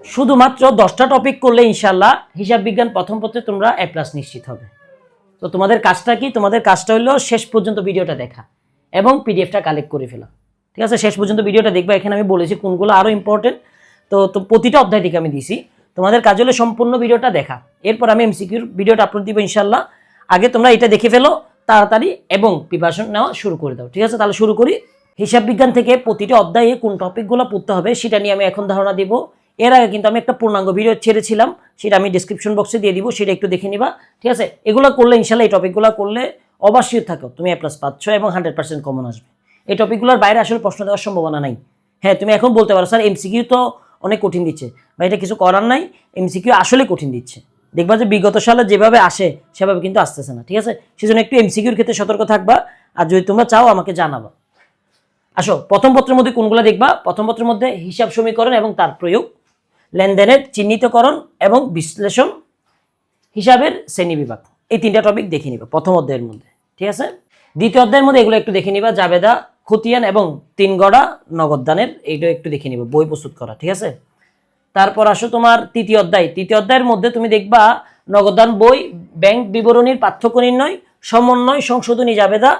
শুধুমাত্র 10টা টপিক করলে ইনশাল্লাহ হিসাব বিজ্ঞান প্রথম পত্রে তোমরা A+ নিশ্চিত হবে। তো তোমাদের কাজটা কি? তোমাদের কাজটা হলো শেষ পর্যন্ত ভিডিওটা দেখা এবং পিডিএফটা কালেক্ট করে ফেলা। ঠিক আছে, শেষ পর্যন্ত ভিডিওটা দেখবা। এখানে আমি বলেছি কোনগুলো আরও ইম্পর্টেন্ট। তো প্রতিটা অধ্যায় থেকে আমি দিছি। তোমাদের কাজ হলো সম্পূর্ণ ভিডিওটা দেখা, এরপর আমি এমসিকিউর ভিডিওটা আপলোড দিব ইনশাল্লাহ। আগে তোমরা এটা দেখে ফেলো তাড়াতাড়ি এবং প্রিপারেশন নেওয়া শুরু করে দাও। ঠিক আছে, তাহলে শুরু করি। হিসাব বিজ্ঞান থেকে প্রতিটা অধ্যায়ে কোন টপিকগুলো পড়তে হবে সেটা নিয়ে আমি এখন ধারণা দিব। এর আগে কিন্তু আমি একটা পূর্ণাঙ্গ ভিডিও ছেড়েছিলাম, সেটা আমি ডিসক্রিপশন বক্সে দিয়ে দিব, সেটা একটু দেখে নিবা। ঠিক আছে, এগুলো করলে ইনশাল্লাহ, এই টপিকগুলো করলে অবশ্যই থাকো তুমি A+ পাচ্ছ এবং 100% কমন আসবে। এই টপিকগুলোর বাইরে আসলে প্রশ্ন দেওয়ার সম্ভাবনা নাই। হ্যাঁ, তুমি এখন বলতে পারো স্যার এমসিকিউ তো অনেক কঠিন দিচ্ছে, বা এটা কিছু করার নাই, এমসিকিউ আসলে কঠিন দিচ্ছে। দেখবা যে বিগত সালে যেভাবে আসে সেভাবে কিন্তু আসতেছে না। ঠিক আছে, সেজন্য একটু এমসিকিউর ক্ষেত্রে সতর্ক থাকবা, আর যদি তোমরা চাও আমাকে জানাবা। আসো, প্রথম পত্রের মধ্যে কোনগুলো দেখবা? প্রথম পত্রের মধ্যে হিসাব সমীকরণ এবং তার প্রয়োগ, লেনদেনের চিহ্নিতকরণ এবং বিশ্লেষণ, হিসাবের শ্রেণীবিভাগ, এই 3টা টপিক দেখে নিবা প্রথম অধ্যায়ের মধ্যে। ঠিক আছে, দ্বিতীয় অধ্যায়ের মধ্যে এগুলো একটু দেখে নিবা, জাবেদা, খতিয়ান এবং 3 গড়া নগদদানের, এইটা একটু দেখে নিবা, বই প্রস্তুত করা। ঠিক আছে, তারপর আসো তোমার তৃতীয় অধ্যায়। তৃতীয় অধ্যায়ের মধ্যে তুমি দেখবা নগদান বই, ব্যাংক বিবরণীর পার্থক্য নির্ণয়, সমন্বয় সংশোধনী জাবেদা,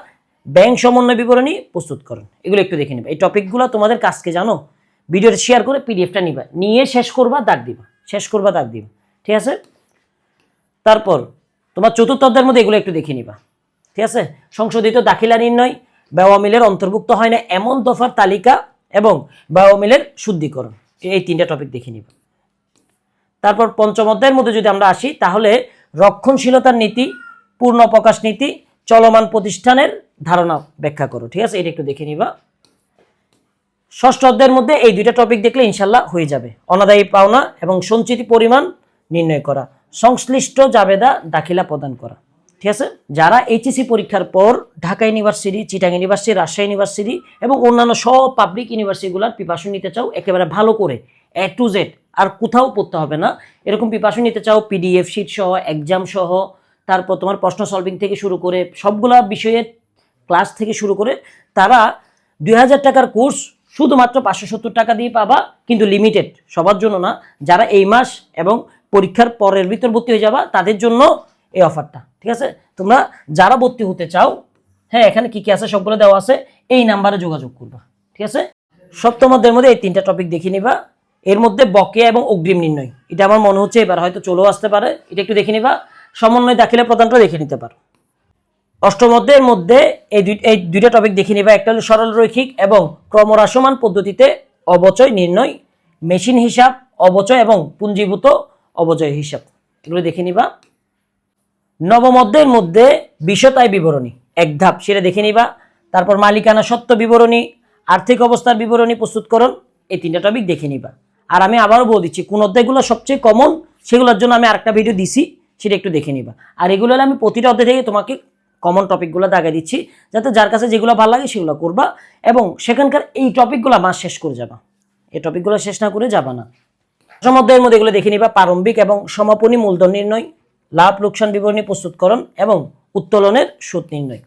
ব্যাংক সমন্বয় বিবরণী প্রস্তুতকরণ, এগুলো একটু দেখে নিবা। এই টপিকগুলো তোমাদের কাজকে জানো, ভিডিওটা শেয়ার করে পিডিএফটা নিবা, নিয়ে শেষ করবা, দাগ দিবা, শেষ করবা, দাগ দিবা। ঠিক আছে, তারপর তোমার চতুর্থ অধ্যায়ের মধ্যে এগুলো একটু দেখে নিবা। ঠিক আছে, সংশোধিত দাখিলা নির্ণয়, ব্যয় মিলের অন্তর্ভুক্ত হয় না এমন দফার তালিকা এবং ব্যয় মিলের শুদ্ধিকরণ, এই 3টা টপিক দেখে নিবা। তারপর পঞ্চম অধ্যায়ের মধ্যে যদি আমরা আসি, তাহলে রক্ষণশীলতার নীতি, পূর্ণ প্রকাশ নীতি, চলমান প্রতিষ্ঠানের ধারণা ব্যাখ্যা করো। ঠিক আছে, এটা একটু দেখে নিবা। ষষ্ঠ অধ্যায়ের মধ্যে এই 2টা টপিক দেখলে ইনশাল্লাহ হয়ে যাবে। অনাদায়ী পাওনা এবং সঞ্চিত পরিমাণ নির্ণয় করা, সংশ্লিষ্ট জাবেদা দাখিলা প্রদান করা। ঠিক আছে, যারা এইচএসসি পরীক্ষার পর Dhaka university, Chittagong university, Rajshahi university এবং অন্যান্য সব পাবলিক ইউনিভার্সিটিগুলোর প্রিপারেশন নিতে চাও একেবারে ভালো করে, A to Z, আর কোথাও পড়তে হবে না, এরকম প্রিপারেশন নিতে চাও, পিডিএফ শিট সহ, এক্সাম সহ, তারপর তোমার প্রশ্ন সলভিং থেকে শুরু করে সবগুলা বিষয়ের ক্লাস থেকে শুরু করে, তারা 2000 টাকার কোর্স শুধুমাত্র 570 টাকা দিয়ে পাবা, কিন্তু লিমিটেড, সবার জন্য না। যারা এই মাস এবং পরীক্ষার পরের ভিতর ভর্তি হয়ে যাবা তাদের জন্য এই অফারটা। ঠিক আছে, তোমরা যারা ভর্তি হতে চাও, হ্যাঁ, এখানে কি কি আছে সবগুলো দেওয়া আছে, এই নাম্বারে যোগাযোগ করবা। ঠিক আছে, সপ্তম অধ্যায়ের মধ্যে এই 3টা টপিক দেখে নিবা। এর মধ্যে বকেয়া এবং অগ্রিম নির্ণয়, এটা আমার মনে হচ্ছে এবার হয়তো চলেও আসতে পারে, এটা একটু দেখে নিবা। সমন্বয় দাখিলা প্রদানটা দেখে নিতে পারো। অষ্টম অধ্যায়ের মধ্যে এই 2টা টপিক দেখে নিবা। একটা হলো সরল রৈখিক এবং ক্রমহ্রাসমান পদ্ধতিতে অবচয় নির্ণয়, মেশিন হিসাব, অবচয় এবং পুঞ্জীভূত অবচয় হিসাব, এগুলো দেখে নিবা। নবম অধ্যায়ের মধ্যে বিষয়তায় বিবরণী, এক ধাপ, সেটা দেখে নিবা। তারপর মালিকানা সত্ত্ব বিবরণী, আর্থিক অবস্থার বিবরণী প্রস্তুতকরণ, এই 3টা টপিক দেখে নিবা। আর আমি আবারও বলে দিচ্ছি কোন অধ্যায়গুলো সবচেয়ে কমন, সেগুলোর জন্য আমি আরেকটা ভিডিও দিছি, সেটা একটু দেখে নিবা। আর এগুলো আমি প্রতিটা অধ্যায় থেকে তোমাকে কমন টপিকগুলো দাগে দিচ্ছি, যাতে যার কাছে যেগুলো ভালো লাগে সেগুলো করবা এবং সেখানকার এই টপিকগুলো মাস শেষ করে যাবা, এই টপিকগুলো শেষ না করে যাবা না। দশম অধ্যায়ের মধ্যে এগুলো দেখে নিবা। প্রারম্ভিক এবং সমাপনী মূলধন নির্ণয়, লাভ লোকসান বিবরণী প্রস্তুতকরণ এবং উত্তোলনের সুদ নির্ণয়।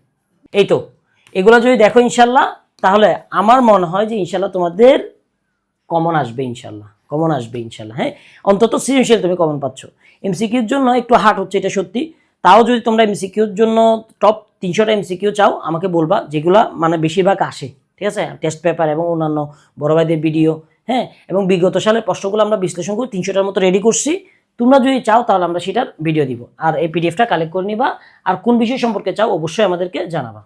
এই তো, এগুলো যদি দেখো ইনশাল্লাহ, তাহলে আমার মনে হয় যে ইনশাল্লাহ তোমাদের কমন আসবে, ইনশাল্লাহ কমন আসবে ইনশাল্লাহ। হ্যাঁ, অন্তত সৃজনশীল তুমি কমন পাচ্ছ। এমসিকিউর জন্য একটু হার্ড হচ্ছে, এটা সত্যি। তাও যদি তোমরা এমসিকিউর জন্য টপ 300টা এমসিকিউ চাও আমাকে বলবা, যেগুলা মানে বেশিরভাগ আসে। ঠিক আছে, টেস্ট পেপার এবং অন্যান্য বড় ভাইদের ভিডিও, হ্যাঁ, এবং বিগত সালের প্রশ্নগুলো আমরা বিশ্লেষণ করে 300টার মতো রেডি করছি। তোমরা যদি চাও তাহলে আমরা সেটার ভিডিও দিব, আর এই পিডিএফটা কালেক্ট করে নিবা। আর কোন বিষয় সম্পর্কে চাও অবশ্যই আমাদেরকে জানাবা।